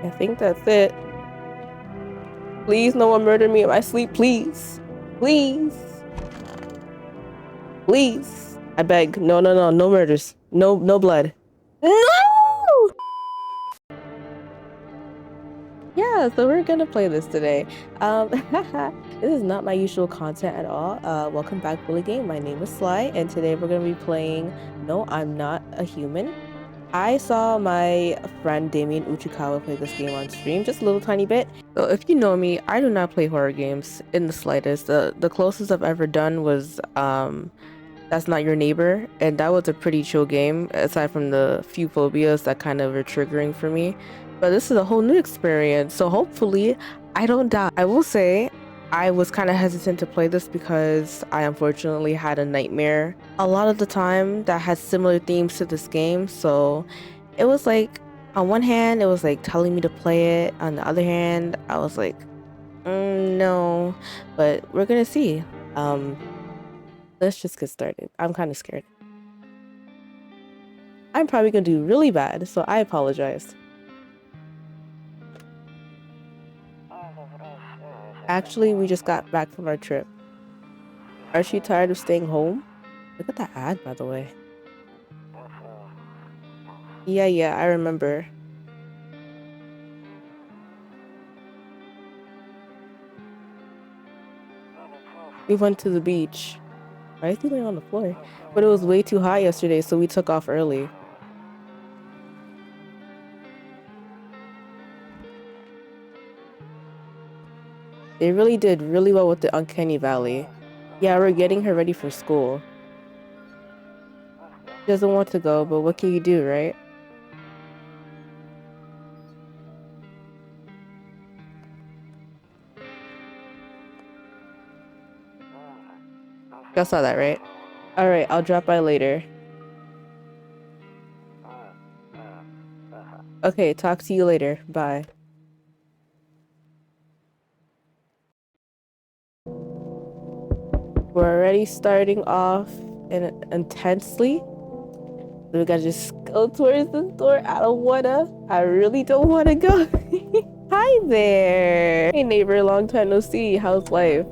I think that's it. Please, no one murder me in my sleep, please. Please. Please. I beg. No, no, no. No murders. No, no blood. No! Yeah, so we're gonna play this today. This is not my usual content at all. Welcome back, Bully Game. My name is Sly, and today we're gonna be playing No, I'm Not a Human. I saw my friend Damien Uchikawa play this game on stream, just a little tiny bit. So if you know me, I do not play horror games in the slightest. The closest I've ever done was That's Not Your Neighbor, and that was a pretty chill game, aside from the few phobias that kind of were triggering for me. But this is a whole new experience, so hopefully I don't die. I will say I was kind of hesitant to play this because I unfortunately had a nightmare a lot of the time that had similar themes to this game, so it was like, on one hand, it was like telling me to play it. On the other hand, I was like, no, but we're gonna see. Let's just get started. I'm kind of scared. I'm probably gonna do really bad, so I apologize. Actually, we just got back from our trip. Aren't you tired of staying home? Look at that ad, by the way. Yeah, I remember. We went to the beach. Why is he laying on the floor? But it was way too hot yesterday, so we took off early. They really did really well with the Uncanny Valley. Yeah, we're getting her ready for school. She doesn't want to go, but what can you do, right? Y'all saw that, right? Alright, I'll drop by later. Okay, talk to you later. Bye. We're already starting off intensely. We gotta just go towards the door. I really don't wanna go. Hi there. Hey neighbor, long time no see. How's life?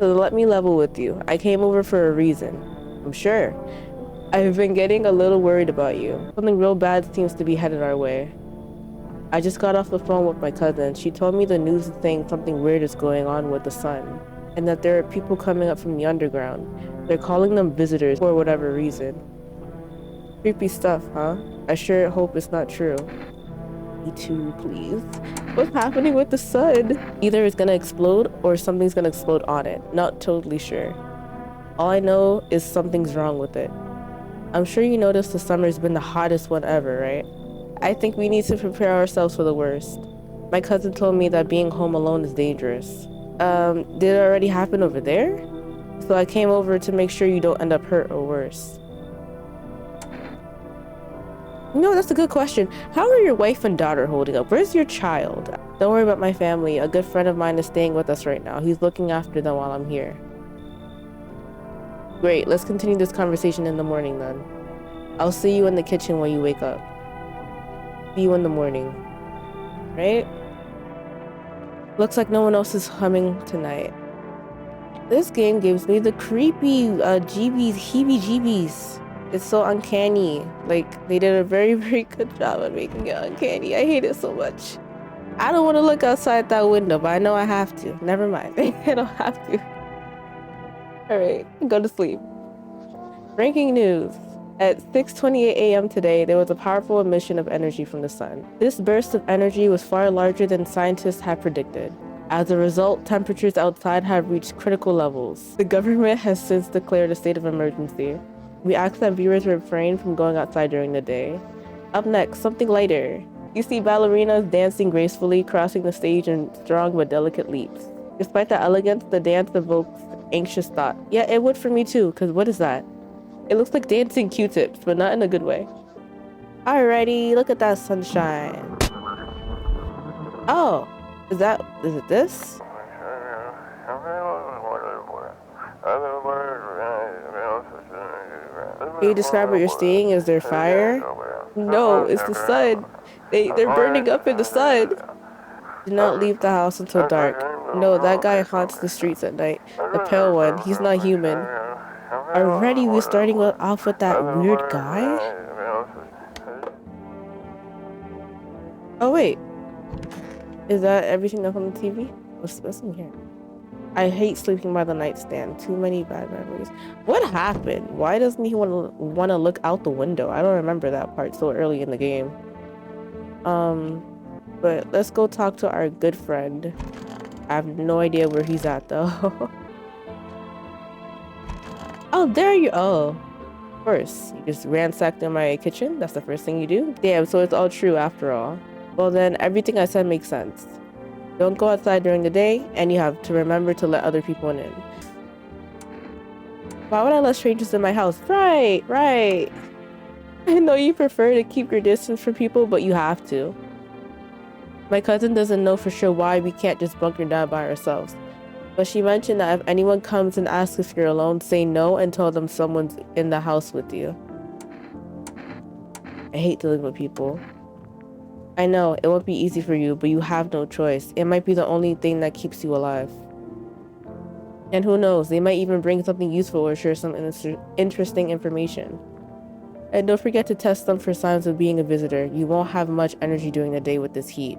So let me level with you. I came over for a reason. I'm sure. I've been getting a little worried about you. Something real bad seems to be headed our way. I just got off the phone with my cousin. She told me the news is saying something weird is going on with the sun, and that there are people coming up from the underground. They're calling them visitors for whatever reason. Creepy stuff, huh? I sure hope it's not true. Me too, please. What's happening with the sun? Either it's gonna explode or something's gonna explode on it. Not totally sure. All I know is something's wrong with it. I'm sure you noticed the summer's been the hottest one ever, right? I think we need to prepare ourselves for the worst. My cousin told me that being home alone is dangerous. Did it already happen over there? So I came over to make sure you don't end up hurt or worse. No, that's a good question. How are your wife and daughter holding up? Where's your child? Don't worry about my family. A good friend of mine is staying with us right now. He's looking after them while I'm here. Great, let's continue this conversation in the morning then. I'll see you in the kitchen when you wake up. See you in the morning. Right? Looks like no one else is humming tonight. This game gives me the creepy heebie-jeebies. It's so uncanny. Like, they did a very, very good job at making it uncanny. I hate it so much. I don't want to look outside that window, but I know I have to. Never mind. I don't have to. Alright, go to sleep. Breaking news. At 6:28 a.m. today, there was a powerful emission of energy from the sun. This burst of energy was far larger than scientists had predicted. As a result, temperatures outside have reached critical levels. The government has since declared a state of emergency. We ask that viewers refrain from going outside during the day. Up next, something lighter. You see ballerinas dancing gracefully, crossing the stage in strong but delicate leaps. Despite the elegance, the dance evokes anxious thought. Yeah, it would for me too, because what is that? It looks like dancing Q-tips, but not in a good way. Alrighty, look at that sunshine. Oh, is it this? Can you describe what you're seeing? Is there fire? No, it's the sun. They're burning up in the sun. Do not leave the house until dark. No, that guy haunts the streets at night. The pale one. He's not human. Already we're starting off with that weird guy? Oh wait. Is that everything that's on the TV? What's in here? I hate sleeping by the nightstand. Too many bad memories. What happened? Why doesn't he want to look out the window? I don't remember that part so early in the game. But let's go talk to our good friend. I have no idea where he's at though. Oh, there you oh. Of course. You just ransacked in my kitchen? That's the first thing you do? Damn, so it's all true after all. Well then, everything I said makes sense. Don't go outside during the day, and you have to remember to let other people in. Why would I let strangers in my house? Right. I know you prefer to keep your distance from people, but you have to. My cousin doesn't know for sure why we can't just bunker down by ourselves. But she mentioned that if anyone comes and asks if you're alone, say no and tell them someone's in the house with you. I hate dealing with people. I know, it won't be easy for you, but you have no choice. It might be the only thing that keeps you alive. And who knows, they might even bring something useful or share some interesting information. And don't forget to test them for signs of being a visitor. You won't have much energy during the day with this heat.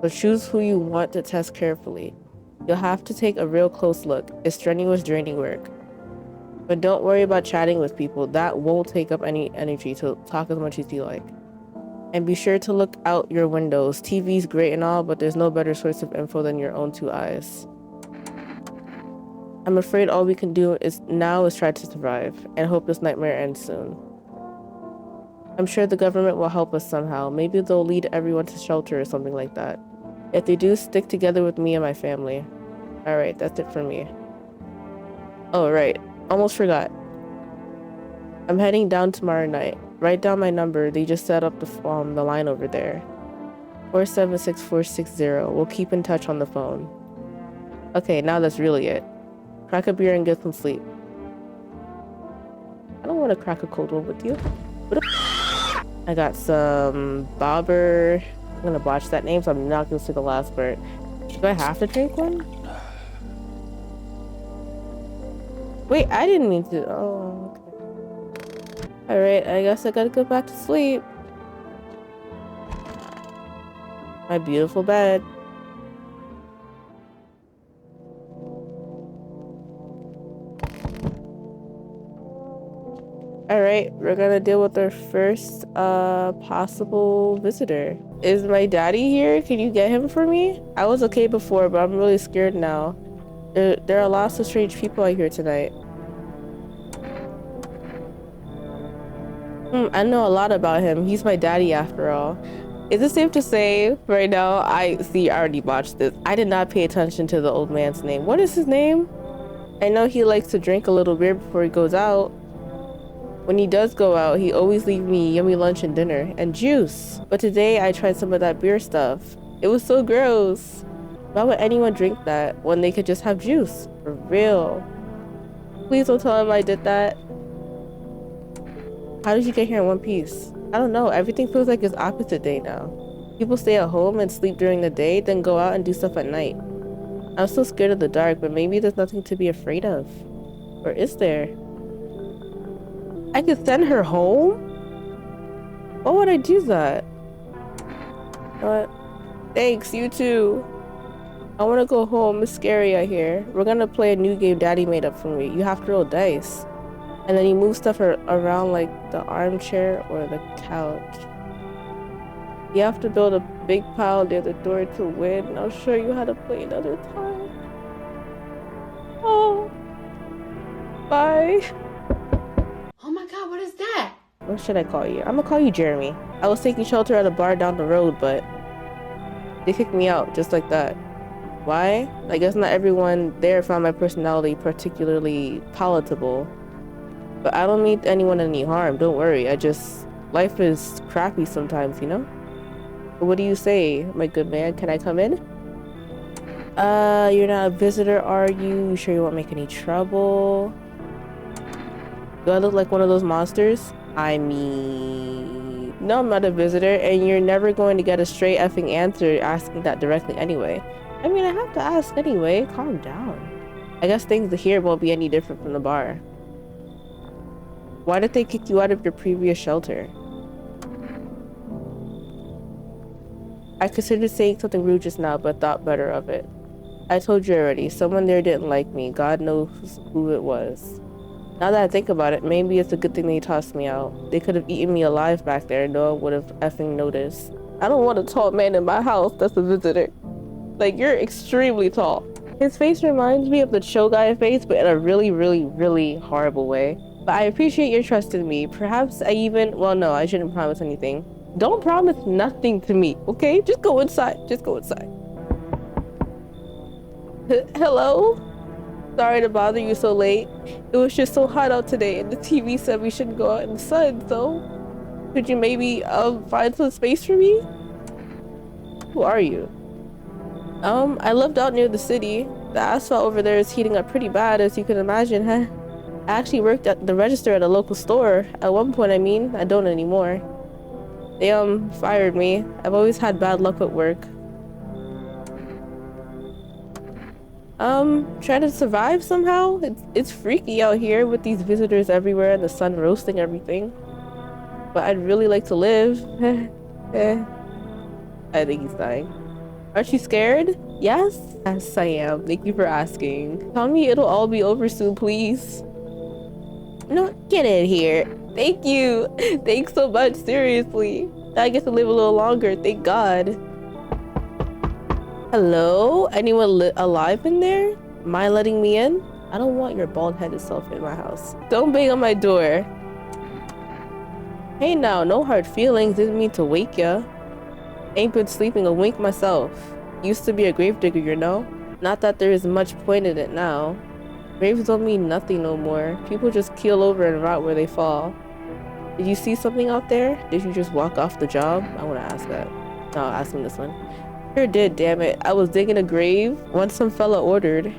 So choose who you want to test carefully. You'll have to take a real close look. It's strenuous, draining work. But don't worry about chatting with people. That won't take up any energy to talk as much as you like. And be sure to look out your windows. TV's great and all, but there's no better source of info than your own two eyes. I'm afraid all we can do now is try to survive, and hope this nightmare ends soon. I'm sure the government will help us somehow. Maybe they'll lead everyone to shelter or something like that. If they do, stick together with me and my family. Alright, that's it for me. Oh, right. Almost forgot. I'm heading down tomorrow night. Write down my number. They just set up the line over there. 476460. We'll keep in touch on the phone. Okay, now that's really it. Crack a beer and get some sleep. I don't want to crack a cold one with you. I got some bobber. I'm gonna botch that name, so I'm not gonna say the last part. Do I have to drink one? Wait, I didn't mean to. Oh, okay. Alright, I guess I gotta go back to sleep. My beautiful bed. Alright, we're gonna deal with our first possible visitor. Is my daddy here? Can you get him for me? I was okay before, but I'm really scared now. There are lots of strange people out here tonight. I know a lot about him. He's my daddy after all. Is it safe to say right now? I already botched this. I did not pay attention to the old man's name. What is his name? I know he likes to drink a little beer before he goes out. When he does go out, he always leaves me yummy lunch and dinner and juice. But today I tried some of that beer stuff. It was so gross. Why would anyone drink that when they could just have juice? For real. Please don't tell him I did that. How did you get here in one piece? I don't know. Everything feels like it's opposite day now. People stay at home and sleep during the day, then go out and do stuff at night. I'm so scared of the dark, but maybe there's nothing to be afraid of. Or is there? I could send her home? Why would I do that? What? Thanks, you too. I want to go home. It's scary out here. We're gonna play a new game Daddy made up for me. You have to roll dice. And then you move stuff around like the armchair or the couch. You have to build a big pile near the door to win. And I'll show you how to play another time. Oh. Bye. Oh my god, what is that? What should I call you? I'm gonna call you Jeremy. I was taking shelter at a bar down the road, but they kicked me out just like that. Why? I guess not everyone there found my personality particularly palatable. But I don't mean anyone any harm, don't worry. Life is crappy sometimes, you know? But what do you say, my good man? Can I come in? You're not a visitor, are you? You sure you won't make any trouble? Do I look like one of those monsters? I mean, no, I'm not a visitor, and you're never going to get a straight effing answer asking that directly anyway. I mean, I have to ask anyway. Calm down. I guess things here won't be any different from the bar. Why did they kick you out of your previous shelter? I considered saying something rude just now, but thought better of it. I told you already, someone there didn't like me. God knows who it was. Now that I think about it, maybe it's a good thing they tossed me out. They could have eaten me alive back there, no one would have effing noticed. I don't want a tall man in my house that's a visitor. Like, you're extremely tall. His face reminds me of the chill guy face, but in a really, really, really horrible way. But I appreciate your trust in me. Perhaps I even, well, no, I shouldn't promise anything. Don't promise nothing to me, okay? Just go inside. Just go inside. Hello? Sorry to bother you so late. It was just so hot out today, and the TV said we shouldn't go out in the sun, so could you maybe find some space for me? Who are you? I lived out near the city. The asphalt over there is heating up pretty bad, as you can imagine, huh? I actually worked at the register at a local store. At one point, I mean. I don't anymore. They fired me. I've always had bad luck with work. Trying to survive somehow? It's freaky out here with these visitors everywhere and the sun roasting everything. But I'd really like to live. I think he's dying. Aren't you scared? Yes? Yes, I am. Thank you for asking. Tell me it'll all be over soon, please. No, get in here. Thank you. Thanks so much, seriously. I get to live a little longer, thank God. Hello? Anyone alive in there? Mind letting me in? I don't want your bald-headed self in my house. Don't bang on my door. Hey now, no hard feelings. Didn't mean to wake ya. Ain't been sleeping a wink myself. Used to be a gravedigger, you know? Not that there is much point in it now. Graves don't mean nothing no more. People just keel over and rot where they fall. Did you see something out there? Did you just walk off the job? I want to ask that. No, I'll ask him this one. Sure did, damn it. I was digging a grave when some fella ordered.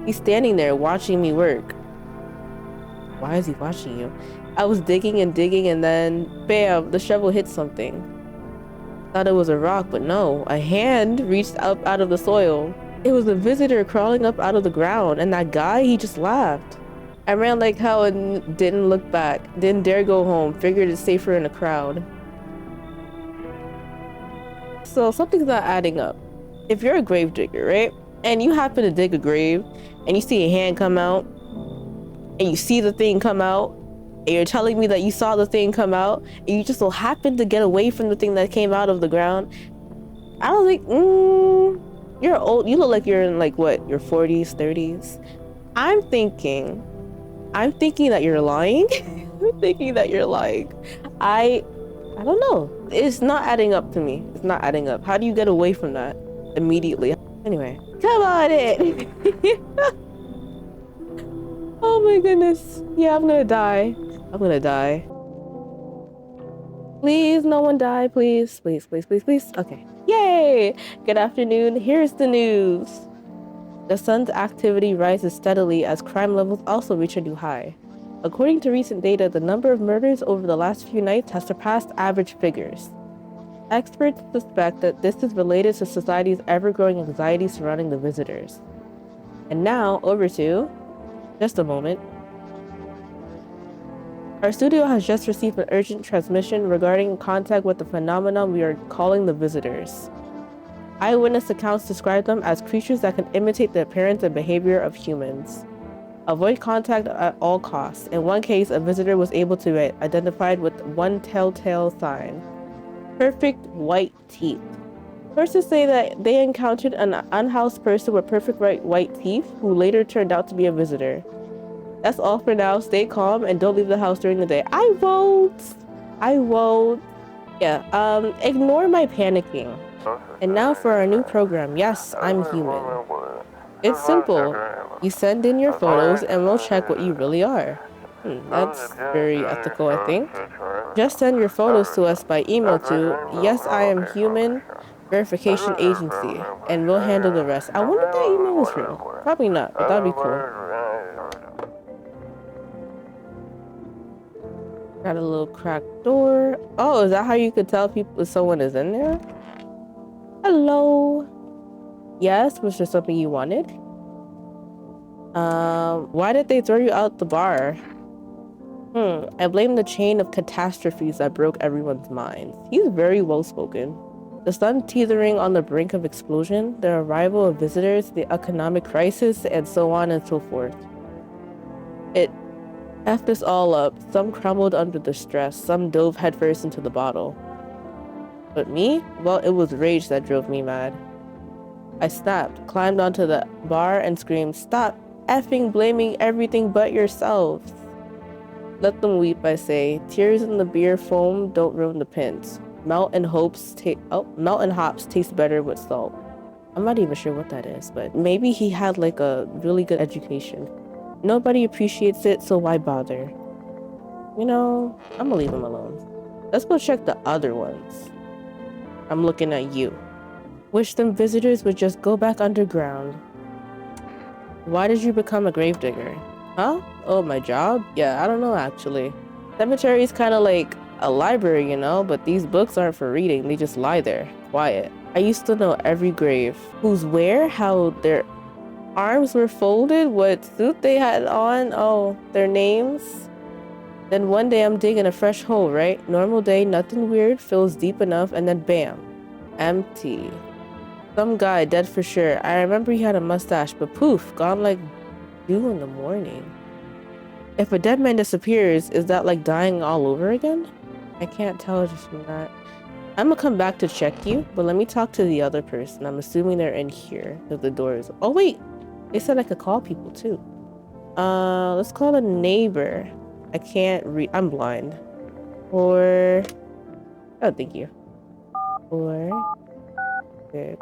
He's standing there watching me work. Why is he watching you? I was digging and digging and then, bam, the shovel hit something. Thought it was a rock, but no. A hand reached up out of the soil. It was a visitor crawling up out of the ground, and that guy, he just laughed. I ran like hell and didn't look back. Didn't dare go home. Figured it's safer in a crowd. So something's not adding up. If you're a grave digger, right? And you happen to dig a grave and you see a hand come out and you see the thing come out and you're telling me that you saw the thing come out and you just so happen to get away from the thing that came out of the ground. I don't think, you're old. You look like you're in like what, your 40s, 30s. I'm thinking that you're lying. I'm thinking that you're lying. I don't know. It's not adding up to me. It's not adding up. How do you get away from that immediately? Anyway, come on in. Oh my goodness. Yeah, I'm gonna die. I'm gonna die. Please, no one die, please. Please, please, please, please. Okay. Yay! Good afternoon. Here's the news. The sun's activity rises steadily as crime levels also reach a new high. According to recent data, the number of murders over the last few nights has surpassed average figures. Experts suspect that this is related to society's ever-growing anxiety surrounding the visitors. And now, over to... just a moment. Our studio has just received an urgent transmission regarding contact with the phenomenon we are calling the visitors. Eyewitness accounts describe them as creatures that can imitate the appearance and behavior of humans. Avoid contact at all costs. In one case, a visitor was able to be identified with one telltale sign. Perfect white teeth. Sources say that they encountered an unhoused person with perfect white teeth who later turned out to be a visitor. That's all for now. Stay calm and don't leave the house during the day. I won't. Yeah, ignore my panicking. And now for our new program. Yes, I'm human. It's simple. You send in your photos and we'll check what you really are. That's very ethical, I think. Just send your photos to us by email to Yes I Am Human Verification Agency, and we'll handle the rest. I wonder if that email is real. Probably not, but that'd be cool. Got a little cracked door. Oh, is that how you could tell people if someone is in there? Hello. Yes, was there something you wanted? Why did they throw you out the bar? I blame the chain of catastrophes that broke everyone's minds. He's very well spoken. The sun teetering on the brink of explosion, the arrival of visitors, the economic crisis, and so on and so forth. It effed us all up. Some crumbled under the stress, some dove headfirst into the bottle. But me? Well, it was rage that drove me mad. I snapped, climbed onto the bar, and screamed, "Stop effing blaming everything but yourselves." Let them weep, I say. Tears in the beer foam don't ruin the pint. Melt and hops taste better with salt. I'm not even sure what that is, but maybe he had like a really good education. Nobody appreciates it, so why bother? You know, I'm gonna leave him alone. Let's go check the other ones. I'm looking at you. Wish them visitors would just go back underground. Why did you become a gravedigger? Huh? Oh, my job? Yeah, I don't know actually. Cemetery is kind of like a library, you know, but these books aren't for reading. They just lie there, quiet. I used to know every grave. Who's where, how their arms were folded, what suit they had on, oh, their names. Then one day I'm digging a fresh hole, right? Normal day, nothing weird, fills deep enough, and then bam, empty. Some guy, dead for sure. I remember he had a mustache, but poof, gone like dew in the morning. If a dead man disappears, is that like dying all over again? I can't tell just from that. I'm gonna come back to check you, but let me talk to the other person. I'm assuming they're in here because the door is. Oh wait, they said I could call people too. Let's call a neighbor. I can't read. I'm blind. Or oh, thank you. 4, 6.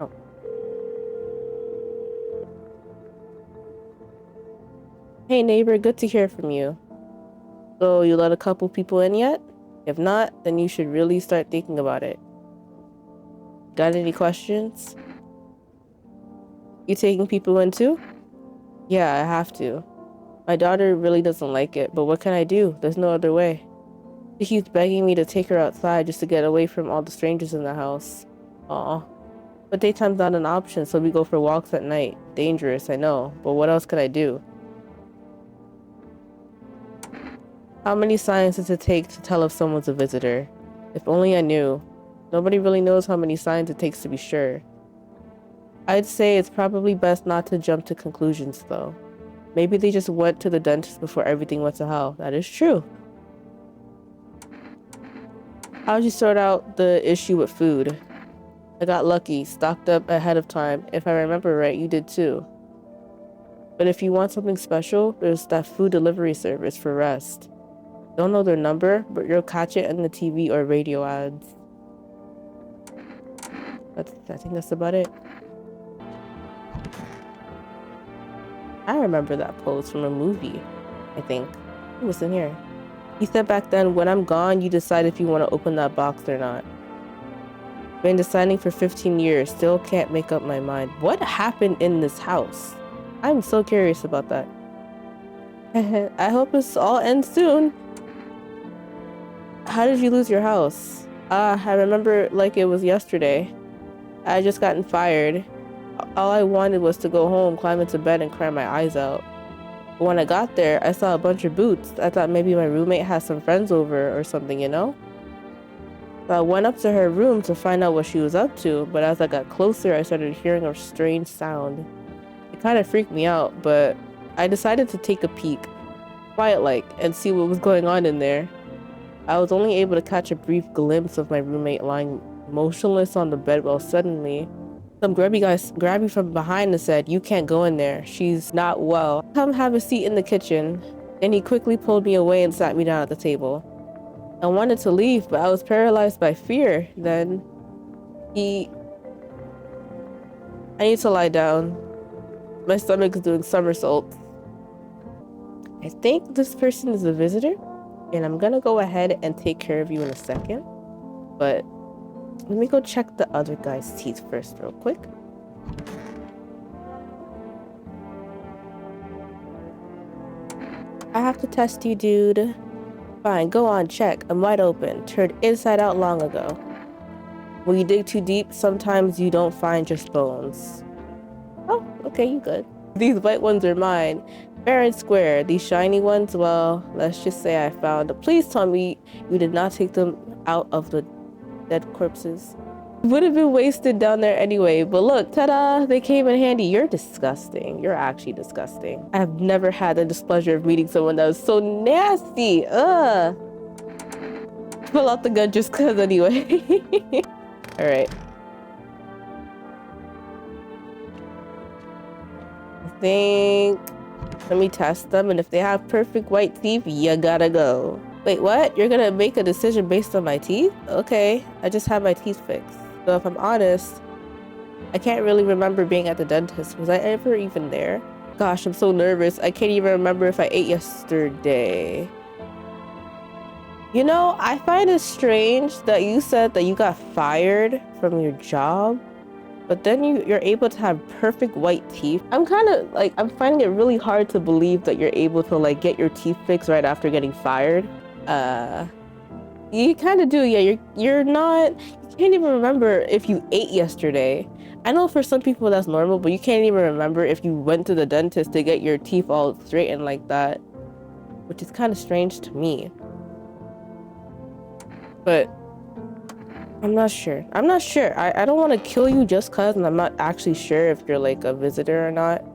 Oh. Hey neighbor, good to hear from you. So you let a couple people in yet? If not, then you should really start thinking about it. Got any questions? You taking people in too? Yeah, I have to. My daughter really doesn't like it, but what can I do? There's no other way. She keeps begging me to take her outside just to get away from all the strangers in the house. Aw. But daytime's not an option, so we go for walks at night. Dangerous, I know, but what else could I do? How many signs does it take to tell if someone's a visitor? If only I knew. Nobody really knows how many signs it takes to be sure. I'd say it's probably best not to jump to conclusions, though. Maybe they just went to the dentist before everything went to hell. That is true. How'd you sort out the issue with food? I got lucky, stocked up ahead of time. If I remember right, you did too. But if you want something special, there's that food delivery service for rest. Don't know their number, but you'll catch it in the TV or radio ads. I think that's about it. I remember that pose from a movie, I think. It was in here. He said back then, when I'm gone, you decide if you want to open that box or not. Been deciding for 15 years, still can't make up my mind. What happened in this house? I'm so curious about that. I hope this all ends soon. How did you lose your house? I remember like it was yesterday. I had just gotten fired. All I wanted was to go home, climb into bed, and cry my eyes out. But when I got there, I saw a bunch of boots. I thought maybe my roommate had some friends over or something, you know? So I went up to her room to find out what she was up to, but as I got closer, I started hearing a strange sound. It kind of freaked me out, but I decided to take a peek, quiet-like, and see what was going on in there. I was only able to catch a brief glimpse of my roommate lying motionless on the bed while suddenly some grubby guy grabbed me from behind and said, "You can't go in there. She's not well. Come have a seat in the kitchen." Then he quickly pulled me away and sat me down at the table. I wanted to leave, but I was paralyzed by fear. Then I need to lie down. My stomach is doing somersaults. I think this person is a visitor, and I'm gonna go ahead and take care of you in a second. But let me go check the other guy's teeth first real quick. have to test you, dude. Fine, go on, check. I'm wide open. Turned inside out long ago. When you dig too deep, sometimes you don't find just bones. Oh, okay, you good. These white ones are mine. Fair and square. These shiny ones, well, let's just say I found them. Please tell me you did not take them out of the dead corpses. Would have been wasted down there anyway, but look, ta-da, they came in handy. You're disgusting. You're actually disgusting. I've never had the displeasure of meeting someone that was so nasty. Ugh. Pull out the gun just cause anyway. All right. I think, let me test them, and if they have perfect white teeth, you gotta go. Wait, what? You're gonna make a decision based on my teeth? Okay, I just had my teeth fixed. So if I'm honest, I can't really remember being at the dentist. Was I ever even there? Gosh, I'm so nervous. I can't even remember if I ate yesterday. You know, I find it strange that you said that you got fired from your job, but then you're able to have perfect white teeth. I'm kind of like, I'm finding it really hard to believe that you're able to like get your teeth fixed right after getting fired. You kind of do, yeah. You're not, you can't even remember if you ate yesterday. I know for some people that's normal, but you can't even remember if you went to the dentist to get your teeth all straightened like that, which is kind of strange to me. But I'm not sure. I'm not sure. I don't want to kill you just cause, and I'm not actually sure if you're like a visitor or not.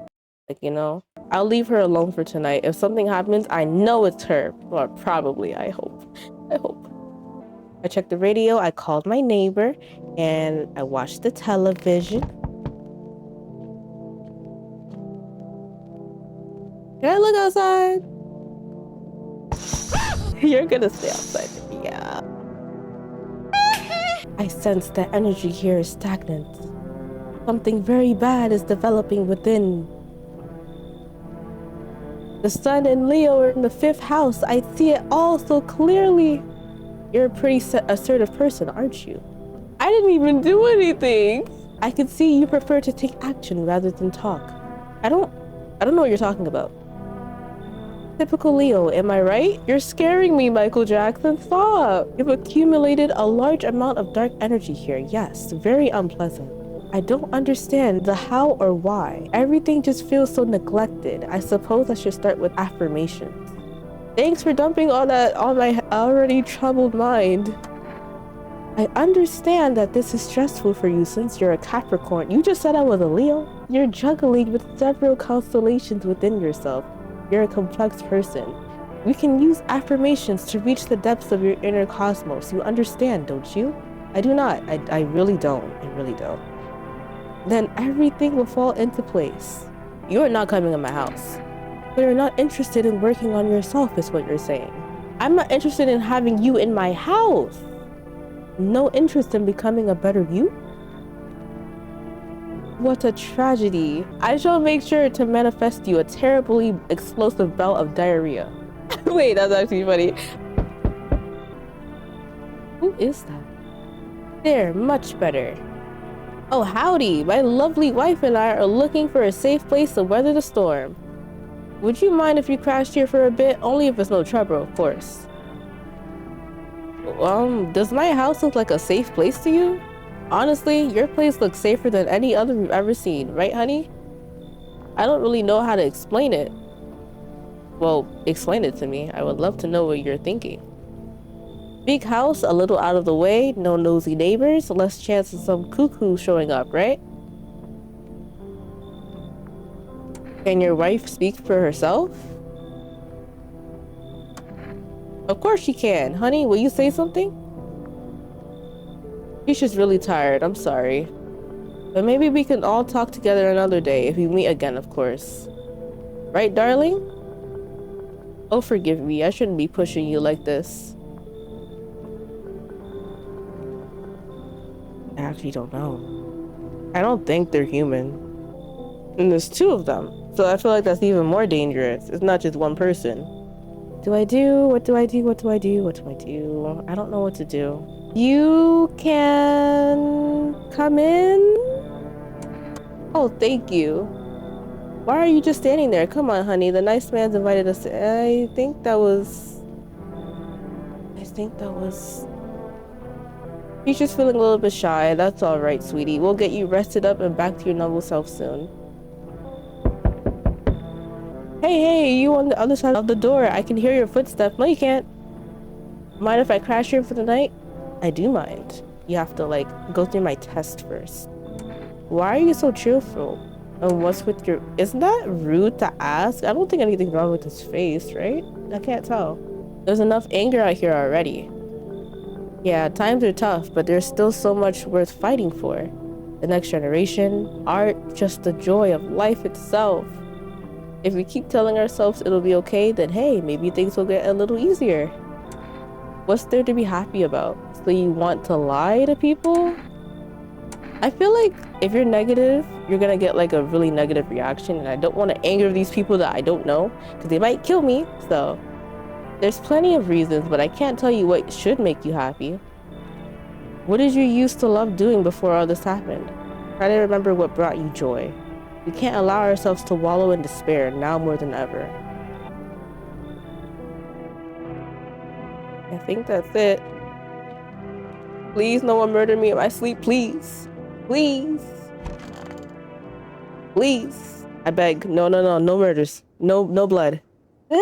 Like, you know, I'll leave her alone for tonight. If something happens, I know it's her. Or probably, I hope. I hope. I checked the radio, I called my neighbor, and I watched the television. Can I look outside? You're gonna stay outside. Yeah. I sense that energy here is stagnant. Something very bad is developing within. The sun and Leo are in the 5th house. I see it all so clearly. You're a pretty assertive person, aren't you? I didn't even do anything. I can see you prefer to take action rather than talk. I don't know what you're talking about. Typical Leo, am I right? You're scaring me, Michael Jackson. Stop. You've accumulated a large amount of dark energy here. Yes, very unpleasant. I don't understand the how or why. Everything just feels so neglected. I suppose I should start with affirmations. Thanks for dumping all that on my already troubled mind. I understand that this is stressful for you since you're a Capricorn. You just said I was a Leo. You're juggling with several constellations within yourself. You're a complex person. We can use affirmations to reach the depths of your inner cosmos. You understand, don't you? I do not. I really don't. I really don't. Then everything will fall into place. You are not coming in my house. So you're not interested in working on yourself is what you're saying. I'm not interested in having you in my house. No interest in becoming a better you? What a tragedy. I shall make sure to manifest you a terribly explosive bout of diarrhea. Wait, that's actually funny. Who is that? There, much better. Oh, howdy. My lovely wife and I are looking for a safe place to weather the storm. Would you mind if you crashed here for a bit? Only if it's no trouble, of course. Does my house look like a safe place to you? Honestly, your place looks safer than any other we've ever seen, right, honey? I don't really know how to explain it. Well, explain it to me. I would love to know what you're thinking. Big house, a little out of the way, no nosy neighbors, less chance of some cuckoo showing up, right? Can your wife speak for herself? Of course she can. Honey, will you say something? She's just really tired. I'm sorry. But maybe we can all talk together another day if we meet again, of course. Right, darling? Oh, forgive me. I shouldn't be pushing you like this. I actually don't know. I don't think they're human. And there's 2 of them. So I feel like that's even more dangerous. It's not just one person. Do I do? What do I do? What do I do? What do I do? I don't know what to do. You can come in? Oh, thank you. Why are you just standing there? Come on, honey. The nice man's invited us. I think that was... He's just feeling a little bit shy. That's all right, sweetie. We'll get you rested up and back to your normal self soon. Hey, you on the other side of the door. I can hear your footsteps. No, you can't. Mind if I crash here for the night? I do mind. You have to, like, go through my test first. Why are you so cheerful? And what's with your... Isn't that rude to ask? I don't think anything's wrong with his face, right? I can't tell. There's enough anger out here already. Yeah, times are tough, but there's still so much worth fighting for. The next generation, art, just the joy of life itself. If we keep telling ourselves it'll be okay, then hey, maybe things will get a little easier. What's there to be happy about? So you want to lie to people? I feel like if you're negative, you're gonna get like a really negative reaction, and I don't want to anger these people that I don't know, because they might kill me, so... There's plenty of reasons, but I can't tell you what should make you happy. What did you used to love doing before all this happened? Try to remember what brought you joy. We can't allow ourselves to wallow in despair now more than ever. I think that's it. Please, no one murder me in my sleep, please. Please. Please. I beg. No murders. No blood. No!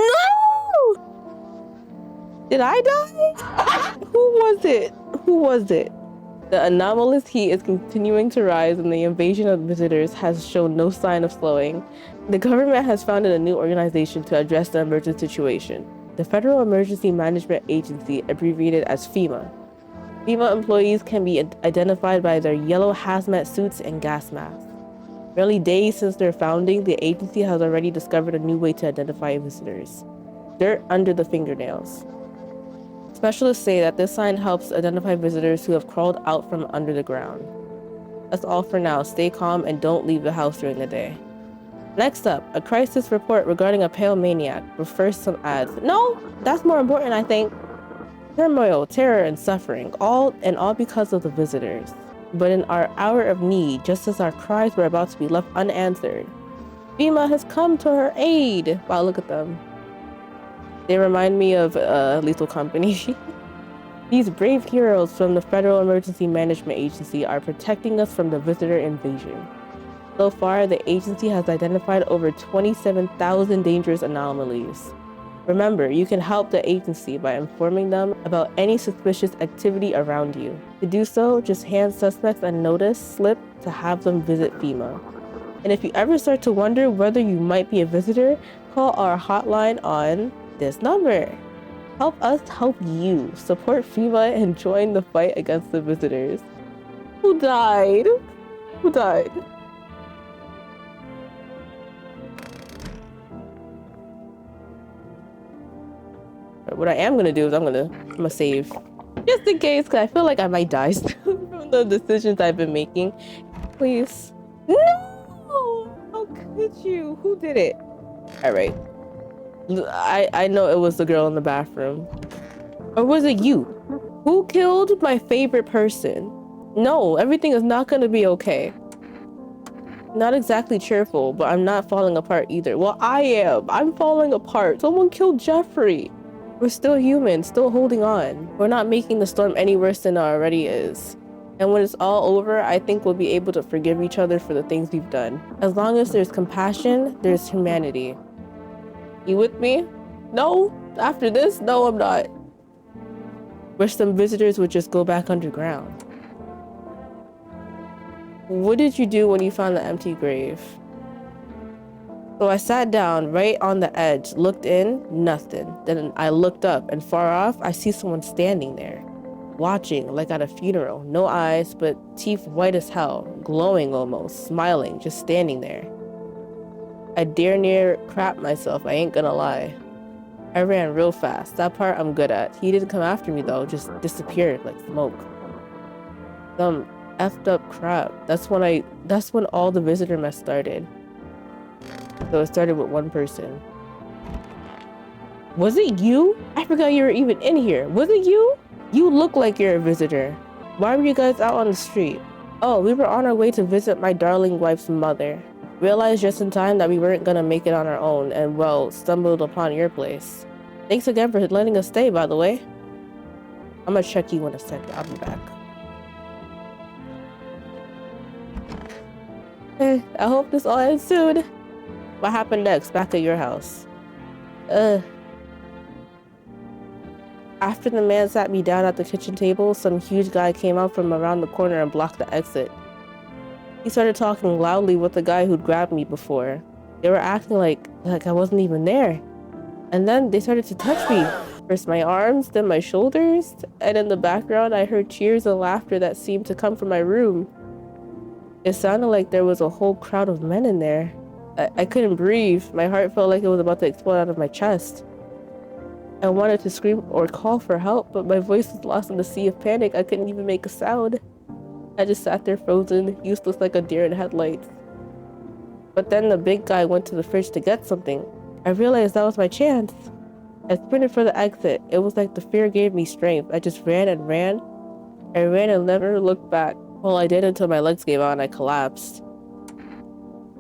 Did I die? Who was it? The anomalous heat is continuing to rise and the invasion of visitors has shown no sign of slowing. The government has founded a new organization to address the emergent situation. The Federal Emergency Management Agency, abbreviated as FEMA. FEMA employees can be identified by their yellow hazmat suits and gas masks. Barely days since their founding, the agency has already discovered a new way to identify visitors. Dirt under the fingernails. Specialists say that this sign helps identify visitors who have crawled out from under the ground. That's all for now. Stay calm and don't leave the house during the day. Next up, a crisis report regarding a pale maniac, but first some ads. No, that's more important, I think. Turmoil, terror, and suffering, all because of the visitors. But in our hour of need, just as our cries were about to be left unanswered, FEMA has come to her aid. Wow, look at them. They remind me of Lethal Company. These brave heroes from the Federal Emergency Management Agency are protecting us from the visitor invasion. So far, the agency has identified over 27,000 dangerous anomalies. Remember, you can help the agency by informing them about any suspicious activity around you. To do so, just hand suspects a notice slip to have them visit FEMA. And if you ever start to wonder whether you might be a visitor, call our hotline on this number. Help us help you. Support FEMA and join the fight against the visitors. Who died? Who died? What I am gonna do is I'm gonna save. Just in case, because I feel like I might die from the decisions I've been making. Please. No! How could you? Who did it? Alright. I know it was the girl in the bathroom. Or was it you? Who killed my favorite person? No, everything is not gonna be okay. Not exactly cheerful, but I'm not falling apart either. Well, I am. I'm falling apart. Someone killed Jeffrey. We're still human, still holding on. We're not making the storm any worse than it already is. And when it's all over, I think we'll be able to forgive each other for the things we've done. As long as there's compassion, there's humanity. You with me? No? After this? No, I'm not. Wish some visitors would just go back underground. What did you do when you found the empty grave? So I sat down right on the edge, looked in, nothing. Then I looked up, and far off, I see someone standing there, watching like at a funeral. No eyes, but teeth white as hell, glowing almost, smiling, just standing there. I dare near crap myself, I ain't gonna lie. I ran real fast. That part I'm good at. He didn't come after me though, just disappeared like smoke. Some effed up crap. That's when all the visitor mess started. So it started with one person. Was it you? I forgot you were even in here. Was it you? You look like you're a visitor. Why were you guys out on the street? Oh, we were on our way to visit my darling wife's mother. Realized just in time that we weren't gonna make it on our own and, well, stumbled upon your place. Thanks again for letting us stay, by the way. I'm gonna check you in a second. I'll be back. I hope this all ends soon. What happened next? Back at your house. After the man sat me down at the kitchen table, some huge guy came out from around the corner and blocked the exit. He started talking loudly with the guy who'd grabbed me before. They were acting like I wasn't even there. And then they started to touch me. First my arms, then my shoulders, and in the background I heard cheers and laughter that seemed to come from my room. It sounded like there was a whole crowd of men in there. I couldn't breathe. My heart felt like it was about to explode out of my chest. I wanted to scream or call for help, but my voice was lost in the sea of panic. I couldn't even make a sound. I just sat there frozen, useless like a deer in headlights. But then the big guy went to the fridge to get something. I realized that was my chance. I sprinted for the exit. It was like the fear gave me strength. I just ran and ran. I ran and never looked back. Well, I did until my legs gave out and I collapsed.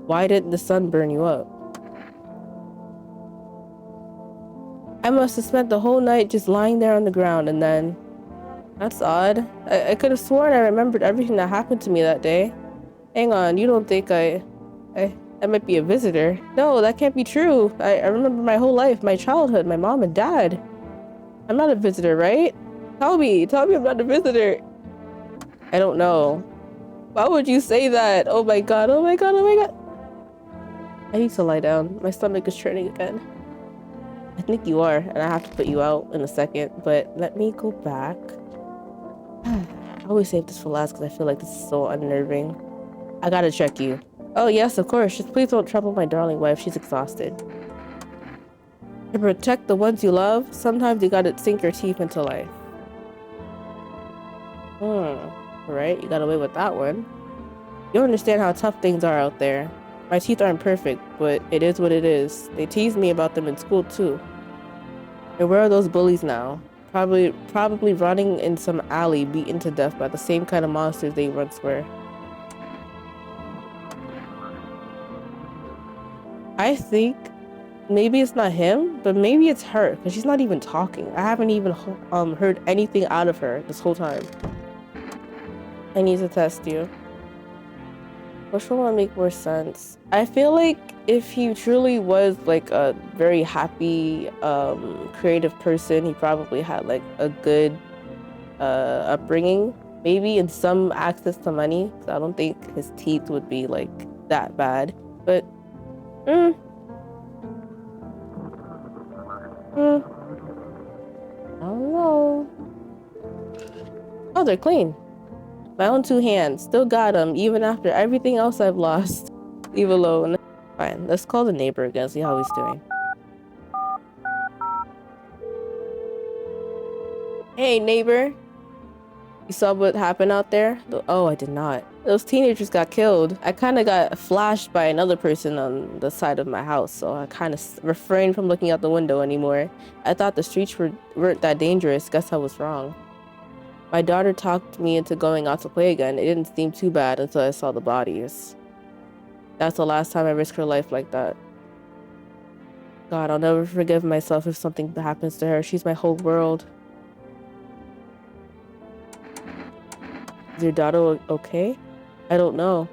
Why didn't the sun burn you up? I must have spent the whole night just lying there on the ground and then... That's odd. I could have sworn I remembered everything that happened to me that day. Hang on, you don't think I might be a visitor? No, that can't be true. I remember my whole life, my childhood, my mom and dad. I'm not a visitor, right? Tell me I'm not a visitor. I don't know. Why would you say that? Oh my god, oh my god, oh my god. I need to lie down. My stomach is churning again. I think you are, and I have to put you out in a second, but let me go back. I always save this for last because I feel like this is so unnerving. I gotta check you. Oh yes, of course. Just please don't trouble my darling wife. She's exhausted. To protect the ones you love, sometimes you gotta sink your teeth into life. Right, you got away with that one. You don't understand how tough things are out there. My teeth aren't perfect, but it is what it is. They tease me about them in school too. And where are those bullies now? Probably running in some alley, beaten to death by the same kind of monsters they once were. I think maybe it's not him, but maybe it's her, because she's not even talking. I haven't even heard anything out of her this whole time. I need to test you. Which one would make more sense? I feel like if he truly was like a very happy, creative person, he probably had like a good upbringing, maybe, and some access to money. So I don't think his teeth would be like that bad. But I don't know. Oh, they're clean. My own two hands. Still got them, even after everything else I've lost. Leave alone. Fine, let's call the neighbor again, see how he's doing. Hey, neighbor. You saw what happened out there? Oh, I did not. Those teenagers got killed. I kind of got flashed by another person on the side of my house, so I kind of refrained from looking out the window anymore. I thought the streets weren't that dangerous. Guess I was wrong. My daughter talked me into going out to play again. It didn't seem too bad until I saw the bodies. That's the last time I risked her life like that. God, I'll never forgive myself if something happens to her. She's my whole world. Is your daughter okay? I don't know.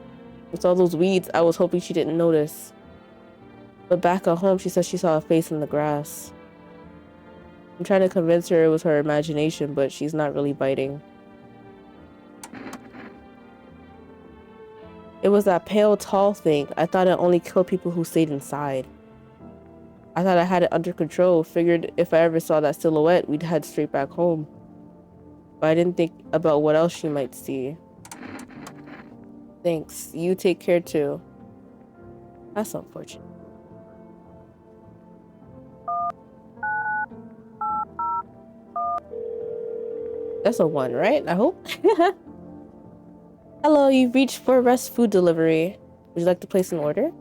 With all those weeds, I was hoping she didn't notice. But back at home, she said she saw a face in the grass. I'm trying to convince her it was her imagination, but she's not really biting. It was that pale, tall thing. I thought it only killed people who stayed inside. I thought I had it under control. Figured if I ever saw that silhouette, we'd head straight back home. But I didn't think about what else she might see. Thanks. You take care too. That's unfortunate. That's a 1, right? I hope. Hello, you've reached for Rest Food Delivery. Would you like to place an order?